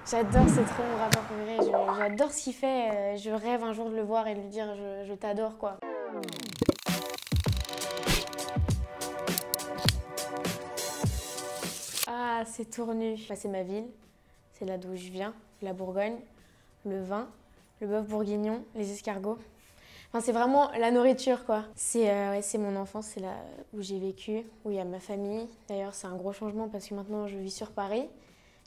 J'adore, c'est trop mon rappeur préféré. J'adore ce qu'il fait. Je rêve un jour de le voir et de lui dire je t'adore quoi. Ah, c'est Tournu. Bah, c'est ma ville. C'est là d'où je viens, la Bourgogne. Le vin, le bœuf bourguignon, les escargots. Enfin, c'est vraiment la nourriture quoi. Ouais, c'est mon enfance, c'est là où j'ai vécu, où il y a ma famille. D'ailleurs, c'est un gros changement parce que maintenant je vis sur Paris.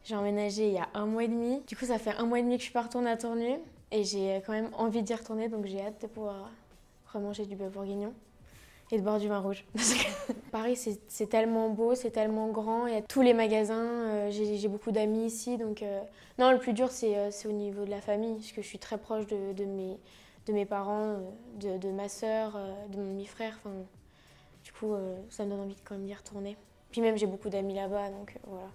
J'ai emménagé il y a 1 mois et demi. Du coup, ça fait 1 mois et demi que je suis pas retournée à Tournu. Et j'ai quand même envie d'y retourner, donc j'ai hâte de pouvoir remanger du bœuf bourguignon et de boire du vin rouge. Paris, c'est tellement beau, c'est tellement grand. Il y a tous les magasins. J'ai beaucoup d'amis ici. Donc, non, le plus dur, c'est au niveau de la famille, parce que je suis très proche de mes parents, de ma sœur, de mon demi-frère. Enfin, du coup, ça me donne envie de quand même d'y retourner. Puis même, j'ai beaucoup d'amis là-bas, donc voilà.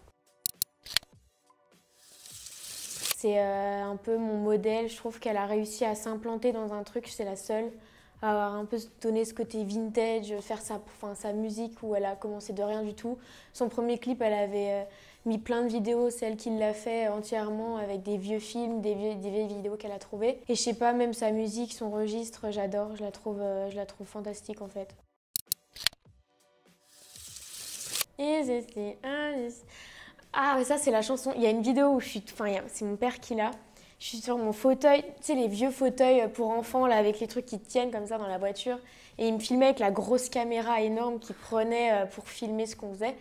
C'est un peu mon modèle. Je trouve qu'elle a réussi à s'implanter dans un truc. C'est la seule à avoir un peu donné ce côté vintage, faire sa musique où elle a commencé de rien du tout. Son premier clip, elle avait mis plein de vidéos. C'est elle qui l'a fait entièrement avec des vieux films, des vieilles vidéos qu'elle a trouvées. Et je sais pas, même sa musique, son registre, j'adore. Je la trouve fantastique en fait. Ah, mais ça, c'est la chanson. Il y a une vidéo où c'est mon père qui l'a. Je suis sur mon fauteuil, tu sais, les vieux fauteuils pour enfants, là, avec les trucs qui tiennent comme ça dans la voiture. Et il me filmait avec la grosse caméra énorme qu'il prenait pour filmer ce qu'on faisait.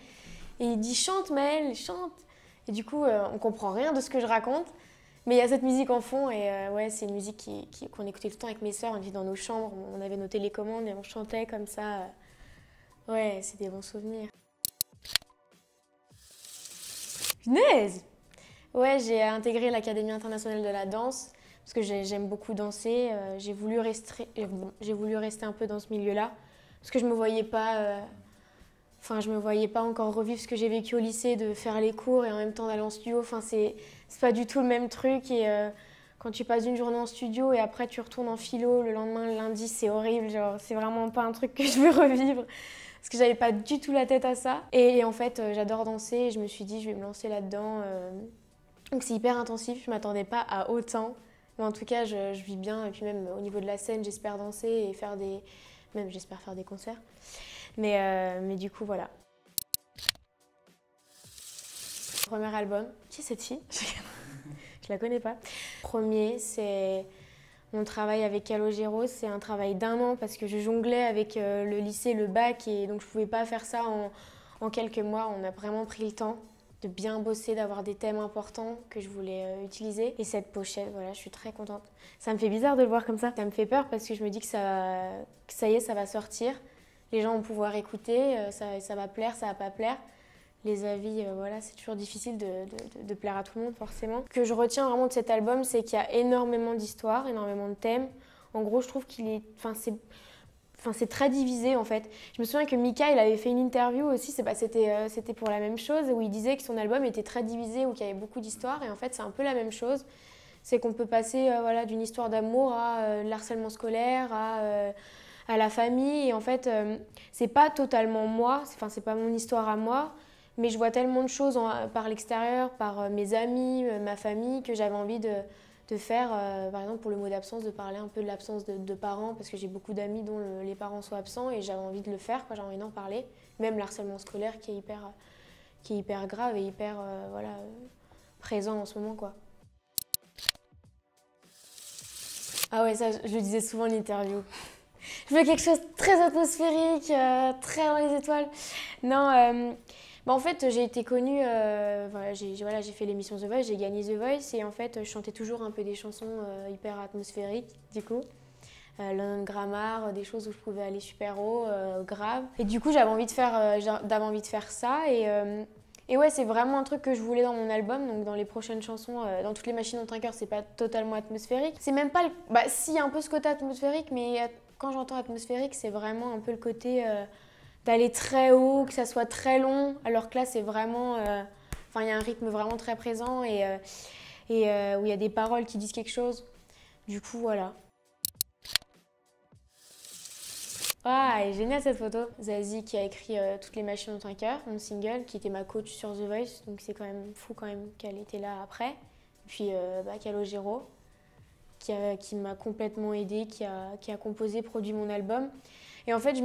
Et il dit chante, Maëlle, chante. Et du coup, on comprend rien de ce que je raconte. Mais il y a cette musique en fond. Et ouais, c'est une musique qu'on écoutait tout le temps avec mes sœurs. On était dans nos chambres, on avait nos télécommandes et on chantait comme ça. Ouais, c'est des bons souvenirs. Punaise! Ouais, j'ai intégré l'Académie internationale de la danse parce que j'aime beaucoup danser. J'ai voulu rester un peu dans ce milieu-là parce que je me voyais pas, je me voyais pas encore revivre ce que j'ai vécu au lycée, de faire les cours et en même temps d'aller en studio. Enfin, c'est pas du tout le même truc et quand tu passes une journée en studio et après tu retournes en philo le lendemain, le lundi, c'est horrible. Genre, c'est vraiment pas un truc que je veux revivre. Parce que j'avais pas du tout la tête à ça. Et en fait, j'adore danser et je me suis dit, je vais me lancer là-dedans. Donc c'est hyper intensif, je m'attendais pas à autant. Mais en tout cas, je vis bien. Et puis même au niveau de la scène, j'espère danser et même j'espère faire des concerts. Mais du coup, voilà. Premier album. Qui est cette fille? Je la connais pas. Premier, c'est mon travail avec Calogero. C'est un travail d'1 an parce que je jonglais avec le lycée, le bac. Et donc je pouvais pas faire ça en quelques mois. On a vraiment pris le temps de bien bosser, d'avoir des thèmes importants que je voulais utiliser. Et cette pochette, voilà, je suis très contente. Ça me fait bizarre de le voir comme ça. Ça me fait peur parce que je me dis que ça y est, ça va sortir. Les gens vont pouvoir écouter, ça va plaire, ça va pas plaire. Les avis, voilà, c'est toujours difficile de plaire à tout le monde forcément. Ce que je retiens vraiment de cet album, c'est qu'il y a énormément d'histoires, énormément de thèmes. En gros, je trouve qu'il est... c'est très divisé en fait. Je me souviens que Mika, il avait fait une interview aussi, c'était pour la même chose, où il disait que son album était très divisé, où qu'il y avait beaucoup d'histoires. Et en fait, c'est un peu la même chose. C'est qu'on peut passer voilà, d'une histoire d'amour à l'harcèlement scolaire, à la famille. Et en fait, c'est pas totalement moi, c'est pas mon histoire à moi. Mais je vois tellement de choses par l'extérieur, par mes amis, ma famille, que j'avais envie de faire, par exemple pour le mot d'absence, de parler un peu de l'absence de parents, parce que j'ai beaucoup d'amis dont les parents sont absents et j'avais envie de le faire, j'avais envie d'en parler. Même l'harcèlement scolaire qui est hyper grave et hyper voilà, présent en ce moment, quoi. Ah ouais, ça, je le disais souvent en interview. Je veux quelque chose de très atmosphérique, très dans les étoiles. Non, en fait, j'ai été connue, j'ai fait l'émission The Voice, j'ai gagné The Voice et en fait, je chantais toujours un peu des chansons hyper atmosphériques, du coup. London Grammar, des choses où je pouvais aller super haut, grave. Et du coup, j'avais envie de faire ça et ouais, c'est vraiment un truc que je voulais dans mon album, donc dans les prochaines chansons, dans toutes les machines en cœur, c'est pas totalement atmosphérique. C'est même pas si, un peu ce côté atmosphérique, mais quand j'entends atmosphérique, c'est vraiment un peu le côté d'aller très haut, que ça soit très long, alors que là, c'est vraiment... il y a un rythme vraiment très présent et où il y a des paroles qui disent quelque chose. Du coup, voilà. Ah, elle est géniale cette photo. Zazie qui a écrit Toutes les machines ont un cœur, mon single, qui était ma coach sur The Voice, donc c'est quand même fou quand même qu'elle était là après. Puis Calogero, qui m'a complètement aidée, qui a composé, produit mon album. Et en fait,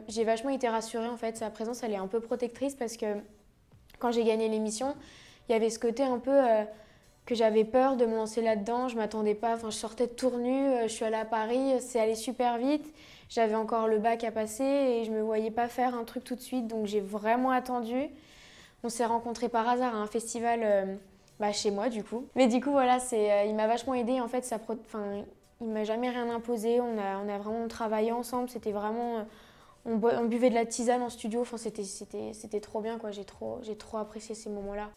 j'ai vachement été rassurée. En fait, sa présence, elle est un peu protectrice parce que quand j'ai gagné l'émission, il y avait ce côté un peu que j'avais peur de me lancer là-dedans. Je m'attendais pas. Enfin, je sortais de tournure, je suis allée à Paris, c'est allé super vite. J'avais encore le bac à passer et je me voyais pas faire un truc tout de suite. Donc j'ai vraiment attendu. On s'est rencontrés par hasard à un festival chez moi du coup. Mais du coup voilà, il m'a vachement aidée en fait. Il m'a jamais rien imposé. On a vraiment travaillé ensemble. C'était vraiment, on buvait de la tisane en studio. Enfin c'était trop bien quoi. J'ai trop apprécié ces moments-là.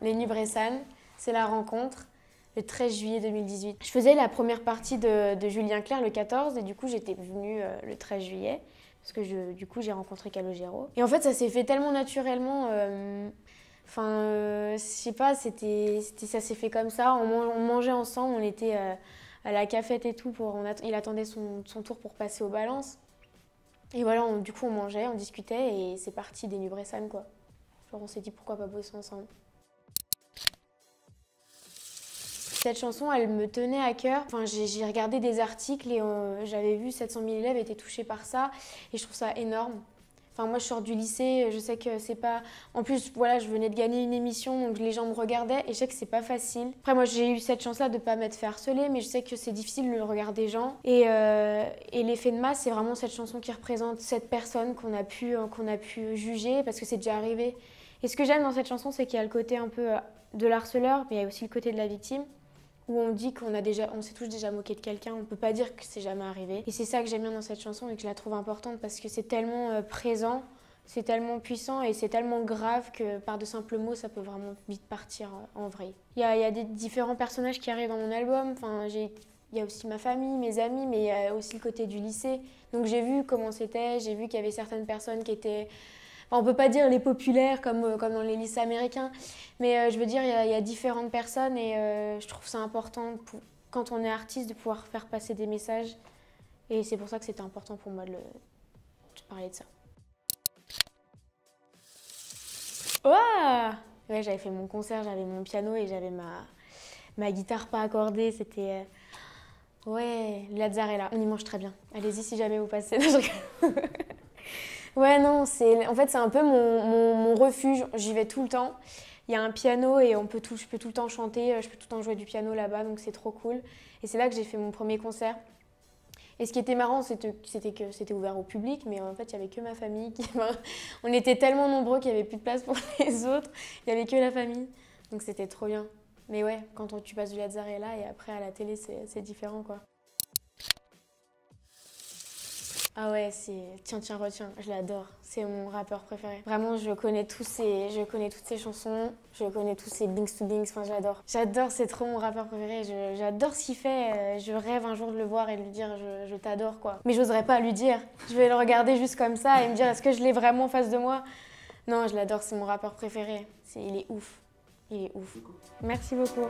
Les Nubressan, c'est la rencontre le 13 juillet 2018. Je faisais la première partie de Julien Clerc le 14 et du coup j'étais venue le 13 juillet. Parce que du coup j'ai rencontré Calogero. Et en fait ça s'est fait tellement naturellement, je sais pas, ça s'est fait comme ça, on mangeait ensemble, on était à la cafette et tout, il attendait son tour pour passer aux balances. Et voilà, du coup on mangeait, on discutait et c'est parti des Nubressan quoi. Genre on s'est dit pourquoi pas bosser ensemble. Cette chanson, elle me tenait à cœur. Enfin, j'ai regardé des articles et j'avais vu 700 000 élèves étaient touchés par ça et je trouve ça énorme. Enfin, moi, je sors du lycée, je sais que c'est pas... En plus, voilà, je venais de gagner une émission, donc les gens me regardaient et je sais que c'est pas facile. Après, moi, j'ai eu cette chance-là de pas m'être fait harceler, mais je sais que c'est difficile le regard des gens. Et l'effet de masse, c'est vraiment cette chanson qui représente cette personne qu'on a pu juger parce que c'est déjà arrivé. Et ce que j'aime dans cette chanson, c'est qu'il y a le côté un peu de l'harceleur, mais il y a aussi le côté de la victime. Où on dit on s'est tous déjà moqué de quelqu'un, on peut pas dire que c'est jamais arrivé. Et c'est ça que j'aime bien dans cette chanson et que je la trouve importante parce que c'est tellement présent, c'est tellement puissant et c'est tellement grave que par de simples mots, ça peut vraiment vite partir en vrille. Il y a des différents personnages qui arrivent dans mon album, il y a aussi ma famille, mes amis, mais il y a aussi le côté du lycée. Donc j'ai vu comment c'était, j'ai vu qu'il y avait certaines personnes qui étaient... On ne peut pas dire les populaires comme dans les lycées américains, mais je veux dire, il y a différentes personnes et je trouve ça important, quand on est artiste, de pouvoir faire passer des messages. Et c'est pour ça que c'était important pour moi de parler de ça. Oh ouais, j'avais fait mon concert, j'avais mon piano et j'avais ma guitare pas accordée, c'était... Ouais, Lazzarella, on y mange très bien. Allez-y si jamais vous passez. Ouais, non, en fait, c'est un peu mon refuge. J'y vais tout le temps. Il y a un piano et je peux tout le temps chanter, je peux tout le temps jouer du piano là-bas, donc c'est trop cool. Et c'est là que j'ai fait mon premier concert. Et ce qui était marrant, c'était que c'était ouvert au public, mais en fait, il n'y avait que ma famille. On était tellement nombreux qu'il n'y avait plus de place pour les autres. Il n'y avait que la famille, donc c'était trop bien. Mais ouais, quand tu passes du Lazzarella et après à la télé, c'est différent, quoi. Ah ouais, Tiens Tiens Retiens, je l'adore, c'est mon rappeur préféré. Vraiment, je connais toutes ses chansons, je connais tous ses Bings to Bings, enfin j'adore. J'adore, c'est trop mon rappeur préféré, j'adore ce qu'il fait, je rêve un jour de le voir et de lui dire je t'adore quoi. Mais j'oserais pas lui dire, je vais le regarder juste comme ça et me dire est-ce que je l'ai vraiment en face de moi? Non, je l'adore, c'est mon rappeur préféré, il est ouf, il est ouf. Merci beaucoup.